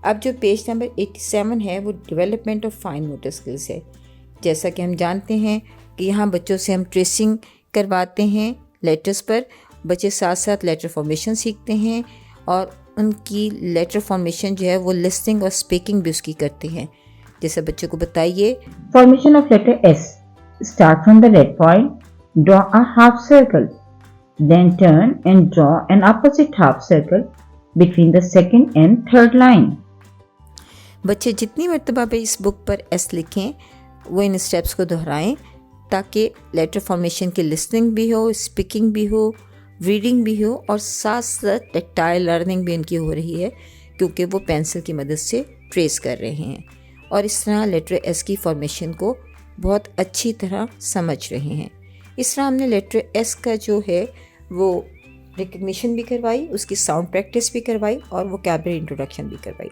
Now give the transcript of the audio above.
اب جو page number 87 ہے وہ development of fine motor skills ہے. جیسا کہ ہم جانتے ہیں کہ یہاں بچوں سے ہم ٹریسنگ کرواتے ہیں لیٹرز پر. بچے ساتھ ساتھ لیٹر فارمیشن سیکھتے ہیں اور ان کی لیٹر فارمیشن جو ہے وہ لسننگ اور اسپیکنگ بھی اس کی کرتے ہیں. جیسے بچوں کو بتائیے. Formation of letter S. Start from the red point. Draw a half circle. Then turn and draw an opposite half circle between the second and third line. بچے جتنی مرتبہ بھی اس بک پر ایس لکھیں وہ ان اسٹیپس کو دہرائیں تاکہ لیٹر فارمیشن کی listening بھی ہو، اسپیکنگ بھی ہو، ریڈنگ بھی ہو، اور ساتھ ساتھ ٹیکٹائل لرننگ بھی ان کی ہو رہی ہے کیونکہ وہ پینسل کی مدد سے ٹریس کر رہے ہیں اور اس طرح لیٹر ایس کی فارمیشن کو بہت اچھی طرح سمجھ رہے ہیں. اس طرح ہم نے لیٹر ایس کا جو ہے وہ ریکگنیشن بھی کروائی، اس کی ساؤنڈ پریکٹس بھی کروائی اور ووکیبلری انٹروڈکشن بھی کروائی.